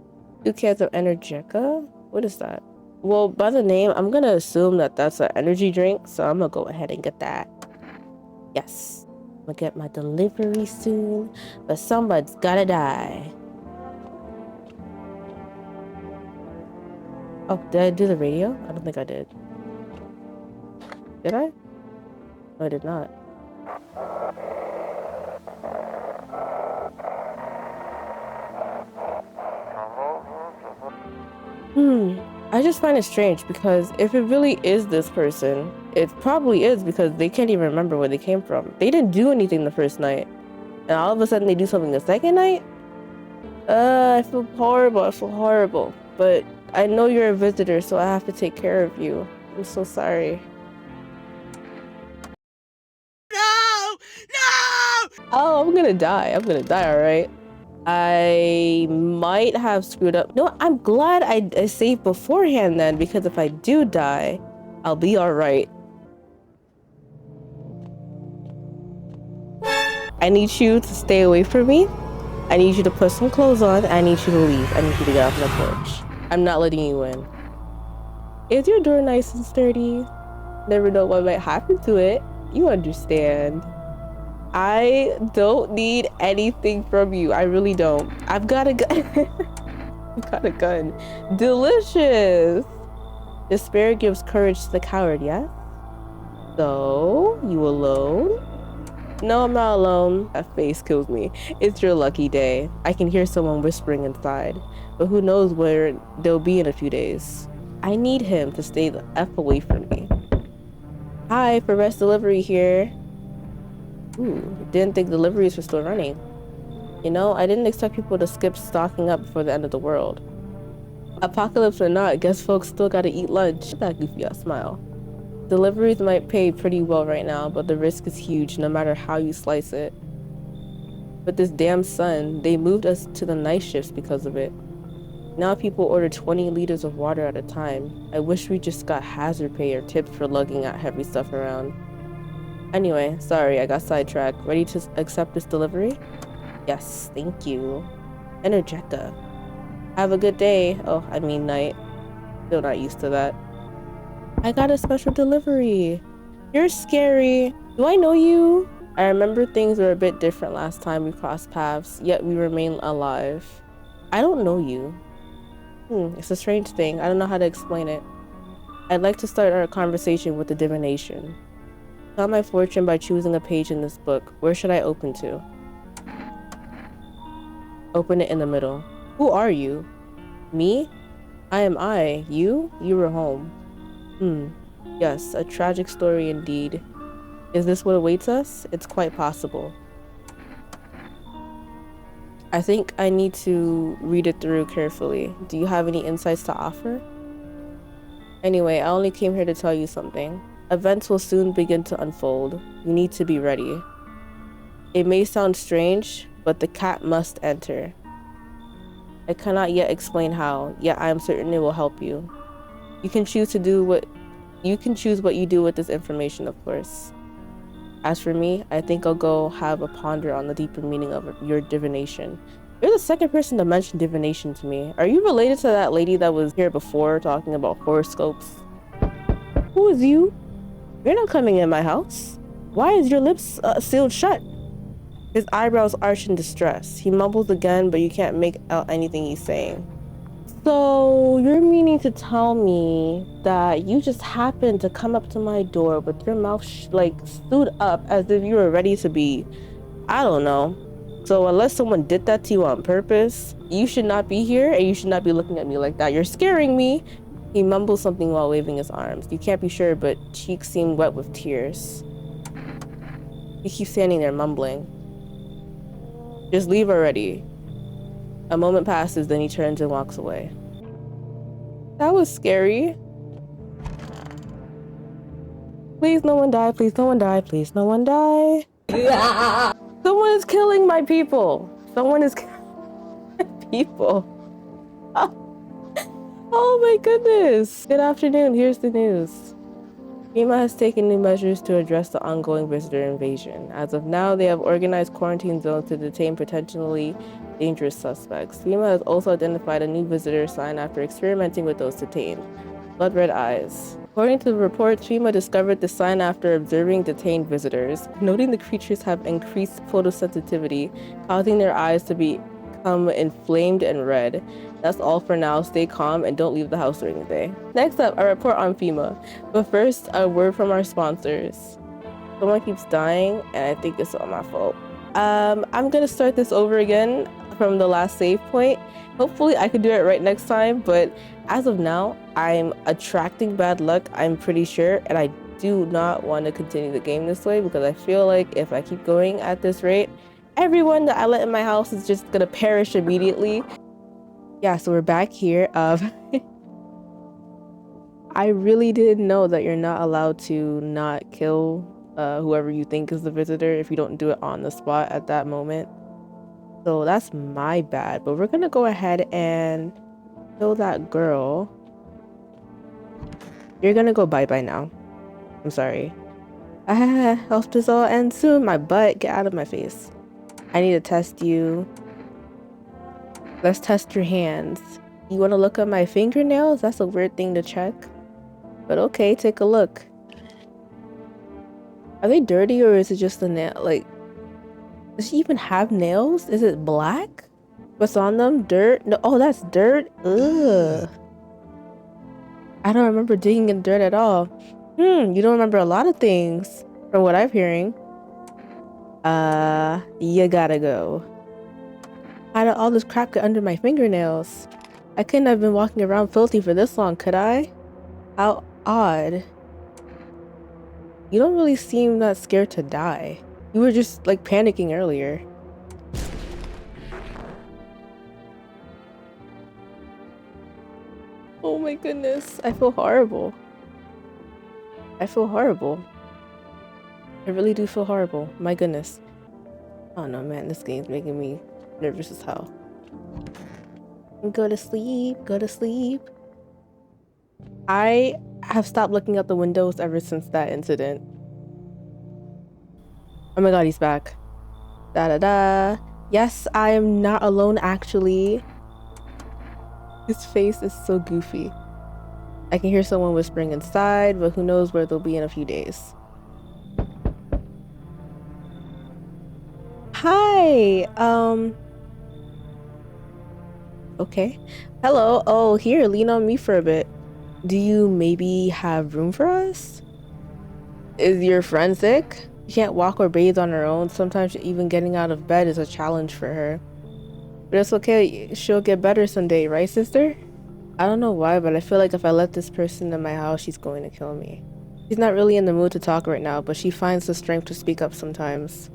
2 cans of Energetica? What is that? Well, by the name, I'm gonna assume that that's an energy drink, so I'm gonna go ahead and get that. Yes. I'm gonna get my delivery soon, but somebody's gotta die. Oh, did I do the radio? I don't think I did. Did I? No, I did not. I just find it strange because if it really is this person, it probably is because they can't even remember where they came from. They didn't do anything the first night, and all of a sudden they do something the second night? I feel horrible. I feel horrible. But I know you're a visitor, so I have to take care of you. I'm so sorry. No! No! Oh, I'm gonna die. I'm gonna die, alright? I might have screwed up. No, I'm glad I saved beforehand then, because if I do die, I'll be alright. I need you to stay away from me. I need you to put some clothes on. I need you to leave. I need you to get off the porch. I'm not letting you in. Is your door nice and sturdy? Never know what might happen to it. You understand. I don't need anything from you. I really don't. I've got a gun. I've got a gun. Delicious. Despair gives courage to the coward, yeah? So, you alone? No, I'm not alone. That face kills me. It's your lucky day. I can hear someone whispering inside, but who knows where they'll be in a few days. I need him to stay the F away from me. Hi, for rest delivery here. Ooh, didn't think deliveries were still running. You know, I didn't expect people to skip stocking up before the end of the world. Apocalypse or not, guess folks still gotta eat lunch. That goofy ass smile. Deliveries might pay pretty well right now, but the risk is huge no matter how you slice it. But this damn sun, they moved us to the night shifts because of it. Now people order 20 liters of water at a time. I wish we just got hazard pay or tips for lugging that heavy stuff around. Anyway, sorry, I got sidetracked. Ready to accept this delivery? Yes, thank you. Energetica. Have a good day. Oh, I mean night. Still not used to that. I got a special delivery. You're scary. Do I know you? I remember things were a bit different last time we crossed paths, yet we remain alive. I don't know you. It's a strange thing. I don't know how to explain it. I'd like to start our conversation with a divination. Count my fortune by choosing a page in this book. Where should I open to? Open it in the middle. Who are you? Me? I am I. You? You were home. Yes, a tragic story indeed. Is this what awaits us? It's quite possible. I think I need to read it through carefully. Do you have any insights to offer? Anyway, I only came here to tell you something. Events will soon begin to unfold. You need to be ready. It may sound strange, but the cat must enter. I cannot yet explain how, yet I am certain it will help you. You can choose what you do with this information, of course. As for me, I think I'll go have a ponder on the deeper meaning of your divination. You're the second person to mention divination to me. Are you related to that lady that was here before talking about horoscopes? Who is you? You're not coming in my house. Why is your lips sealed shut? His eyebrows arch in distress. He mumbles again, but you can't make out anything he's saying. So, you're meaning to tell me that you just happened to come up to my door with your mouth stood up as if you were ready to be, I don't know. So unless someone did that to you on purpose, you should not be here and you should not be looking at me like that. You're scaring me. He mumbles something while waving his arms. You can't be sure, but cheeks seem wet with tears. He keeps standing there mumbling. Just leave already. A moment passes, then he turns and walks away. That was scary. Please no one die, please no one die, please no one die. Someone is killing my people. Someone is killing my people. Oh my goodness. Good afternoon, here's the news. FEMA has taken new measures to address the ongoing visitor invasion. As of now, they have organized quarantine zones to detain potentially dangerous suspects. FEMA has also identified a new visitor sign after experimenting with those detained. Blood red eyes. According to the reports, FEMA discovered the sign after observing detained visitors, noting the creatures have increased photosensitivity, causing their eyes to become inflamed and red. That's all for now. Stay calm and don't leave the house during the day. Next up, a report on FEMA. But first, a word from our sponsors. Someone keeps dying, and I think it's all my fault. I'm gonna start this over again from the last save point. Hopefully I can do it right next time, but as of now, I'm attracting bad luck, I'm pretty sure, and I do not want to continue the game this way because I feel like if I keep going at this rate, everyone that I let in my house is just gonna perish immediately. Yeah, so we're back here. I really didn't know that you're not allowed to not kill whoever you think is the visitor if you don't do it on the spot at that moment. So that's my bad, but we're gonna go ahead and kill that girl. You're gonna go bye-bye now. I'm sorry. Hope this all ends soon. My butt, get out of my face. I need to test you. Let's test your hands. You wanna look at my fingernails? That's a weird thing to check. But okay, take a look. Are they dirty or is it just the nail? Like, does she even have nails? Is it black? What's on them? Dirt? No, oh, that's dirt? Ugh. I don't remember digging in dirt at all. You don't remember a lot of things from what I'm hearing. You gotta go. How did all this crap get under my fingernails? I couldn't have been walking around filthy for this long, could I? How odd. You don't really seem that scared to die. You were just like panicking earlier. Oh my goodness, I feel horrible. I feel horrible. I really do feel horrible. My goodness. Oh no, man, this game's making me nervous as hell. Go to sleep, go to sleep. I have stopped looking out the windows ever since that incident. Oh my god, he's back. Da-da-da. Yes, I am not alone actually. His face is so goofy. I can hear someone whispering inside, but who knows where they'll be in a few days. Hi, okay. Hello, oh, here, lean on me for a bit. Do you maybe have room for us? Is your friend sick? She can't walk or bathe on her own. Sometimes even getting out of bed is a challenge for her. But it's okay, she'll get better someday, right, sister? I don't know why, but I feel like if I let this person in my house, she's going to kill me. She's not really in the mood to talk right now, but she finds the strength to speak up sometimes.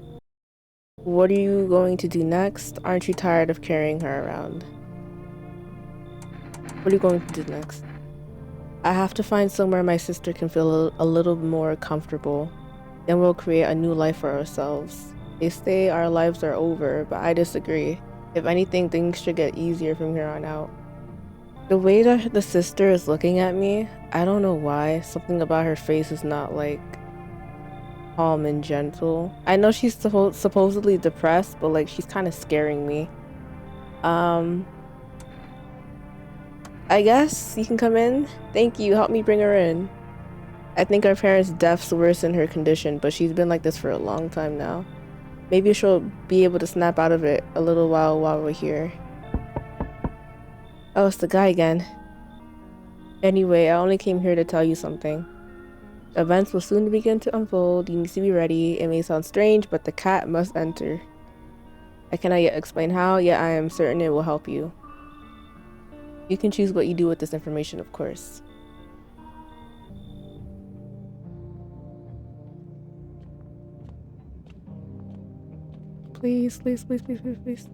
What are you going to do next? Aren't you tired of carrying her around? What are you going to do next? I have to find somewhere my sister can feel a little more comfortable. Then we'll create a new life for ourselves. They say our lives are over, but I disagree. If anything, things should get easier from here on out. The way that the sister is looking at me, I don't know why. Something about her face is not like calm and gentle. I know she's supposedly depressed, but like she's kind of scaring me. I guess you can come in. Thank you. Help me bring her in. I think our parents' deaths worsened her condition, but she's been like this for a long time now. Maybe she'll be able to snap out of it a little while we're here. Oh, it's the guy again. Anyway, I only came here to tell you something. Events will soon begin to unfold. You need to be ready. It may sound strange, but the cat must enter. I cannot yet explain how, yet I am certain it will help you. You can choose what you do with this information, of course. Please, please, please, please, please, please.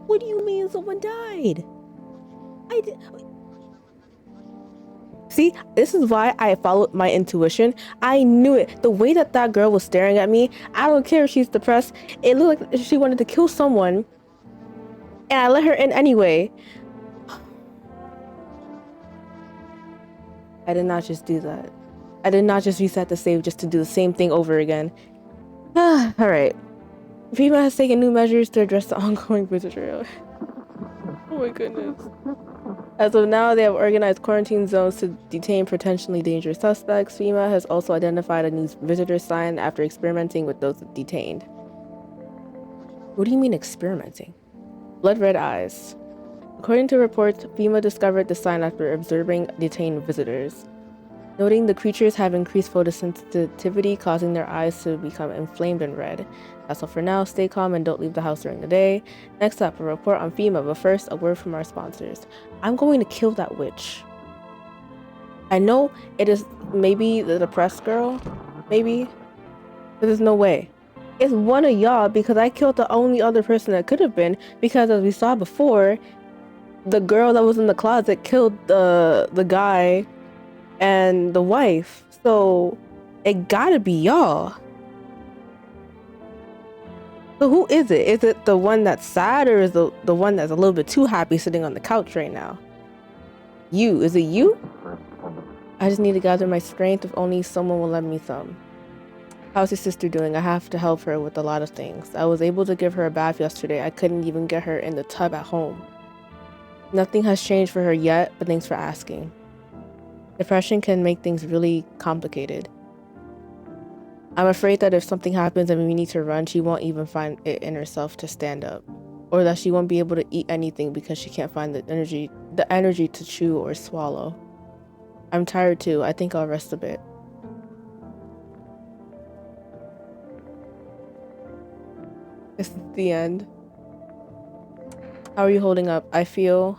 What do you mean someone died? See, this is why I followed my intuition. I knew it. The way that that girl was staring at me, I don't care if she's depressed. It looked like she wanted to kill someone. And I let her in anyway. I did not just do that. I did not just reset the save just to do the same thing over again. Alright. FEMA has taken new measures to address the ongoing visitor. Oh my goodness. As of now, they have organized quarantine zones to detain potentially dangerous suspects. FEMA has also identified a new visitor sign after experimenting with those detained. What do you mean experimenting? Blood red eyes. According to reports, FEMA discovered the sign after observing detained visitors, noting the creatures have increased photosensitivity, causing their eyes to become inflamed and red. That's all for now. Stay calm and don't leave the house during the day. Next up, a report on FEMA, but first, a word from our sponsors. I'm going to kill that witch. I know it is maybe the depressed girl, maybe, but there's no way. It's one of y'all because I killed the only other person that could have been, because as we saw before, the girl that was in the closet killed the guy and the wife, so it gotta be y'all. So who is it? Is it the one that's sad, or is the one that's a little bit too happy sitting on the couch right now? You, is it you? I just need to gather my strength. If only someone will lend me some. How's your sister doing? I have to help her with a lot of things. I was able to give her a bath yesterday. I couldn't even get her in the tub at home. Nothing has changed for her yet, but thanks for asking. Depression can make things really complicated. I'm afraid that if something happens and we need to run, she won't even find it in herself to stand up, or that she won't be able to eat anything because she can't find the energy to chew or swallow. I'm tired too. I think I'll rest a bit. This is the end. How are you holding up? I feel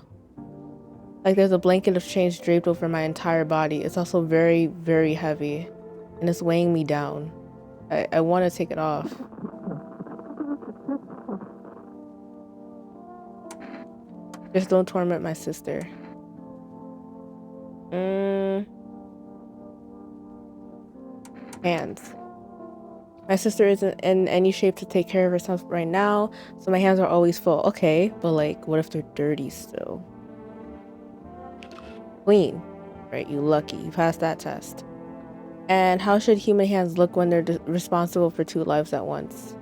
like there's a blanket of change draped over my entire body. It's also very, very heavy, and it's weighing me down. I want to take it off. Just don't torment my sister. Hands. My sister isn't in any shape to take care of herself right now, so my hands are always full. Okay, but like, what if they're dirty still? Clean. Right, you lucky. You passed that test. And how should human hands look when they're responsible for 2 lives at once?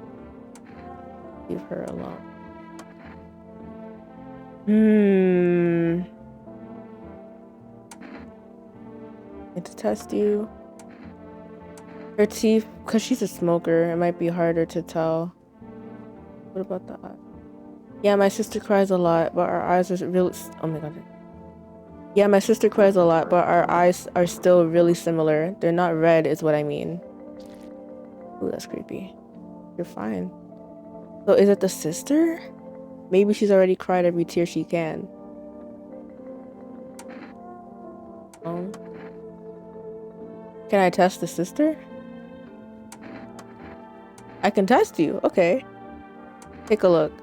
Leave her alone. Need to test you. Her teeth, because she's a smoker, it might be harder to tell. What about the eye? Yeah, my sister cries a lot, but our eyes are really... Oh my god. Yeah, my sister cries a lot, but our eyes are still really similar. They're not red, is what I mean. Ooh, that's creepy. You're fine. So is it the sister? Maybe she's already cried every tear she can. Oh. Can I test the sister? I can test you. Okay. Take a look.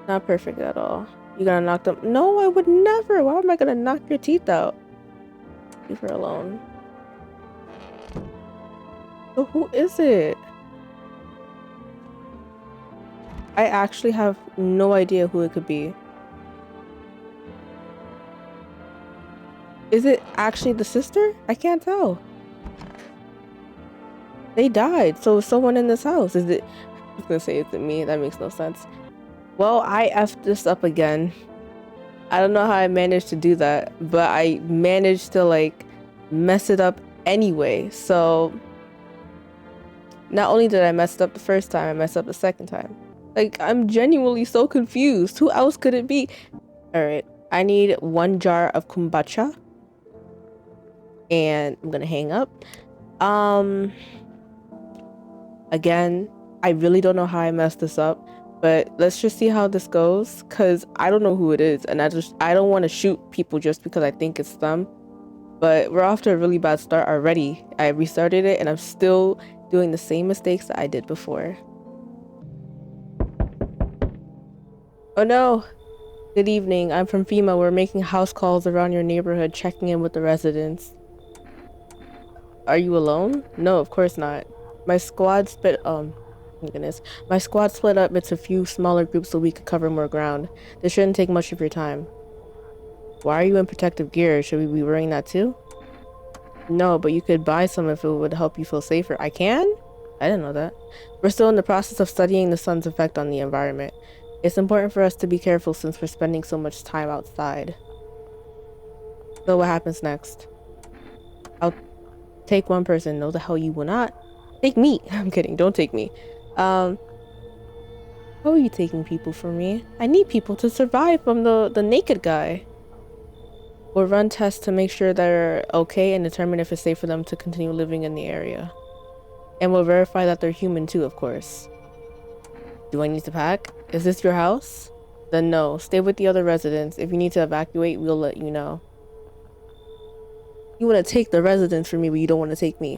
Not perfect at all. You gonna knock them? No, I would never. Why am I gonna knock your teeth out? Leave her alone. So who is it? I actually have no idea who it could be. Is it actually the sister? I can't tell. They died, so someone in this house. Is it? I was gonna say, is it me? That makes no sense. Well, I effed this up again. I don't know how I managed to do that, but I managed to like mess it up anyway. So not only did I mess it up the first time, I messed up the second time. Like, I'm genuinely so confused. Who else could it be? All right, I need 1 jar of kombucha, and I'm gonna hang up. Again, I really don't know how I messed this up, but let's just see how this goes, because I don't know who it is, and I don't want to shoot people just because I think it's them. But we're off to a really bad start already. I restarted it, and I'm still doing the same mistakes that I did before. Oh no! Good evening, I'm from FEMA. We're making house calls around your neighborhood, checking in with the residents. Are you alone? No, of course not. My squad split my squad split up into a few smaller groups so we could cover more ground. This shouldn't take much of your time. Why are you in protective gear? Should we be wearing that too? No, but you could buy some if it would help you feel safer. I can? I didn't know that. We're still in the process of studying the sun's effect on the environment. It's important for us to be careful since we're spending so much time outside. So what happens next? I'll take one person. No, the hell you will not. Take me. I'm kidding. Don't take me. How are you taking people from me? I need people to survive from the naked guy. We'll run tests to make sure they're okay and determine if it's safe for them to continue living in the area. And we'll verify that they're human too, of course. Do I need to pack? Is this your house? Then no. Stay with the other residents. If you need to evacuate, we'll let you know. You want to take the residents from me, but you don't want to take me.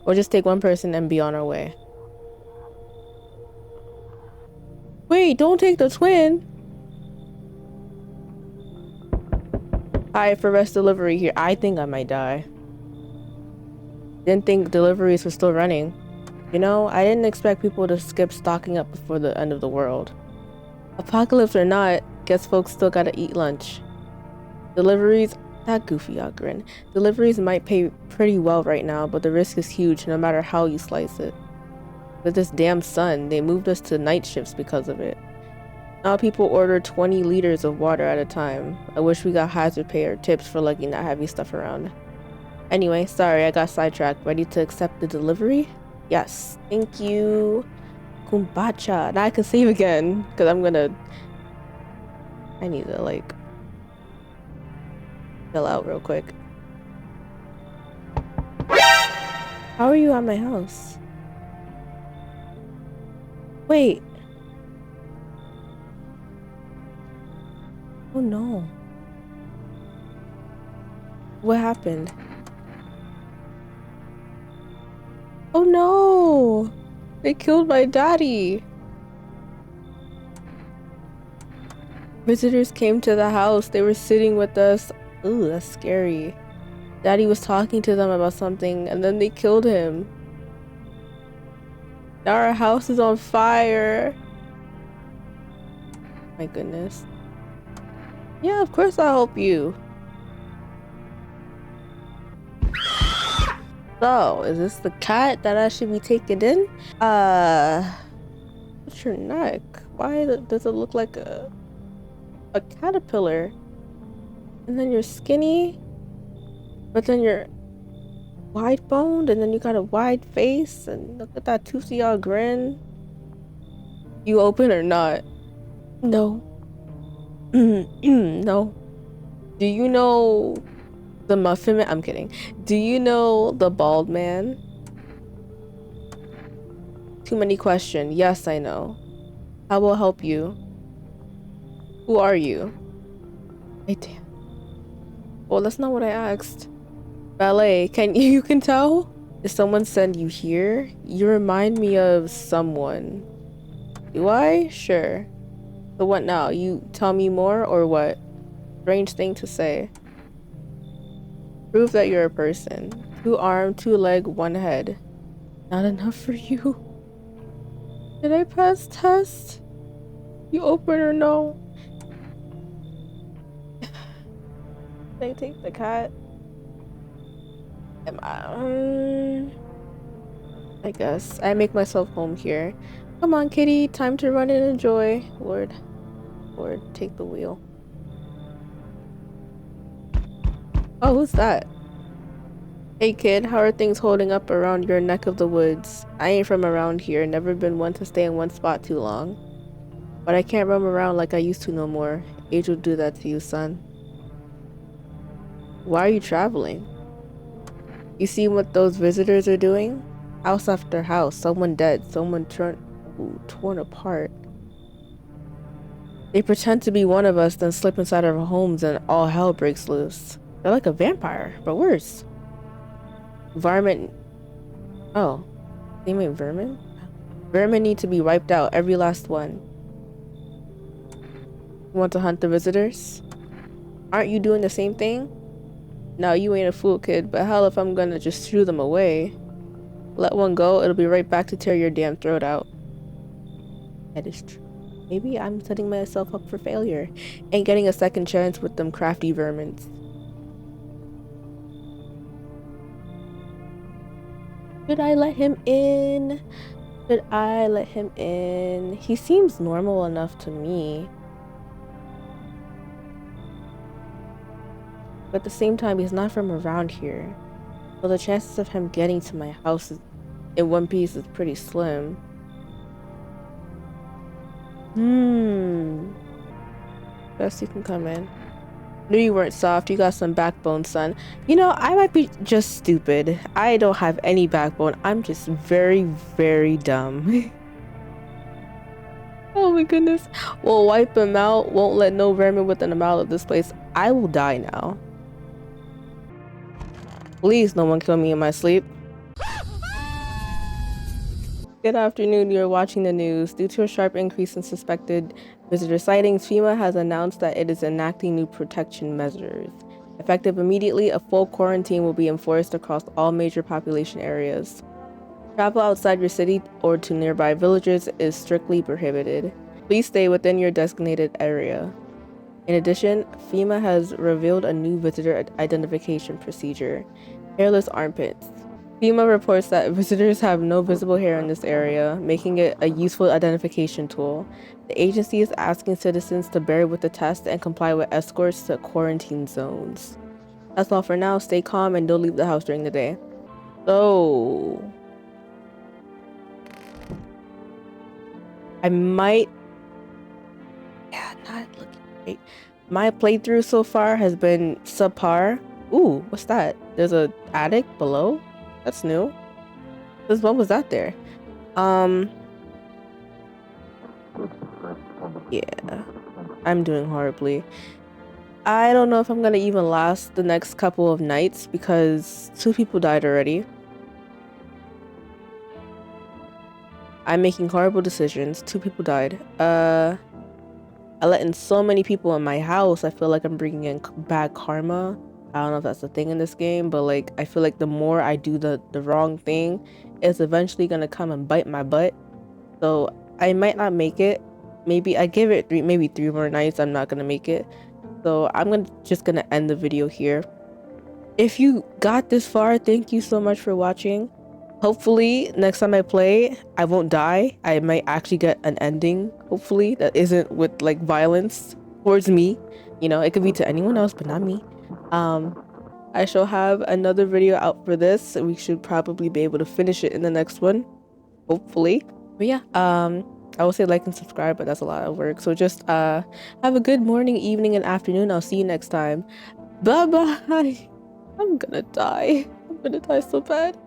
Or just take one person and be on our way. Wait, don't take the twin! Hi, for rest delivery here. I think I might die. Didn't think deliveries were still running. You know, I didn't expect people to skip stocking up before the end of the world. Apocalypse or not, guess folks still gotta eat lunch. Deliveries, that goofy grin. Deliveries might pay pretty well right now, but the risk is huge no matter how you slice it. With this damn sun, they moved us to night shifts because of it. Now people order 20 liters of water at a time. I wish we got hazard pay or tips for lugging that heavy stuff around. Anyway, sorry, I got sidetracked. Ready to accept the delivery? Yes, thank you. Kumbacha. Now I can save again, because I need to, like, fill out real quick. How are you at my house? Wait. Oh no. What happened? Oh no! They killed my daddy! Visitors came to the house. They were sitting with us. Ooh, that's scary. Daddy was talking to them about something and then they killed him. Now our house is on fire. My goodness. Yeah, of course I'll help you. So, is this the cat that I should be taking in? What's your neck? Why does it look like a caterpillar? And then you're skinny, but then you're wide boned, and then you got a wide face, and look at that toothy y'all grin. You open or not? No. No. Do you know the Muffin Man? I'm kidding. Do you know the Bald Man? Too many questions. Yes, I know. How will I help you? Who are you? Hey, damn. Well, that's not what I asked. Ballet, you can tell? Did someone send you here? You remind me of someone. Do I? Sure. So what now? You tell me more or what? Strange thing to say. Prove that you're a person. 2 arm, 2 leg, 1 head. Not enough for you? Did I pass test? You open or no? They take the cat. I guess. I make myself home here. Come on, kitty. Time to run and enjoy. Lord, take the wheel. Oh, who's that? Hey kid, how are things holding up around your neck of the woods? I ain't from around here, never been one to stay in one spot too long. But I can't roam around like I used to no more. Age will do that to you, son. Why are you traveling? You see what those visitors are doing? House after house, someone dead, someone torn apart. They pretend to be one of us, then slip inside our homes and all hell breaks loose. They're like a vampire, but worse. Varmint. Oh, they mean vermin? Vermin need to be wiped out, every last one. You want to hunt the visitors? Aren't you doing the same thing? No, you ain't a fool, kid, but hell if I'm gonna just shoo them away. Let one go, it'll be right back to tear your damn throat out. That is true. Maybe I'm setting myself up for failure. Ain't getting a second chance with them crafty vermins. Should I let him in? Should I let him in? He seems normal enough to me. But at the same time, he's not from around here. So the chances of him getting to my house in one piece is pretty slim. Best you can come in. Knew you weren't soft. You got some backbone, son. You know, I might be just stupid. I don't have any backbone. I'm just very, very dumb. Oh my goodness. We'll wipe him out. Won't let no vermin within a mile of this place. I will die now. Please, no one kill me in my sleep. Good afternoon. You're watching the news. Due to a sharp increase in suspected visitor sightings, FEMA has announced that it is enacting new protection measures. Effective immediately, a full quarantine will be enforced across all major population areas. Travel outside your city or to nearby villages is strictly prohibited. Please stay within your designated area. In addition, FEMA has revealed a new visitor identification procedure: hairless armpits. FEMA reports that visitors have no visible hair in this area, making it a useful identification tool. The agency is asking citizens to bear with the test and comply with escorts to quarantine zones. That's all for now. Stay calm and don't leave the house during the day. So I might... Yeah, not looking great. My playthrough so far has been subpar. Ooh, what's that? There's a attic below? That's new. What was that there? Yeah, I'm doing horribly. I don't know if I'm gonna even last the next couple of nights because 2 people died already. I'm making horrible decisions. 2 people died. I let in so many people in my house. I feel like I'm bringing in bad karma. I don't know if that's a thing in this game, but like I feel like the more I do the wrong thing, it's eventually gonna come and bite my butt. So I might not make it. Maybe I give it maybe 3 more nights. I'm not gonna make it. So I'm just gonna end the video here. If you got this far, thank you so much for watching. Hopefully next time I play, I won't die. I might actually get an ending, hopefully, that isn't with like violence towards me. You know, it could be to anyone else, but not me. I shall have another video out for this. We should probably be able to finish it in the next one, hopefully. But yeah, I will say like and subscribe, but that's a lot of work. So just have a good morning, evening, and afternoon. I'll see you next time. Bye bye. I'm gonna die. I'm gonna die so bad.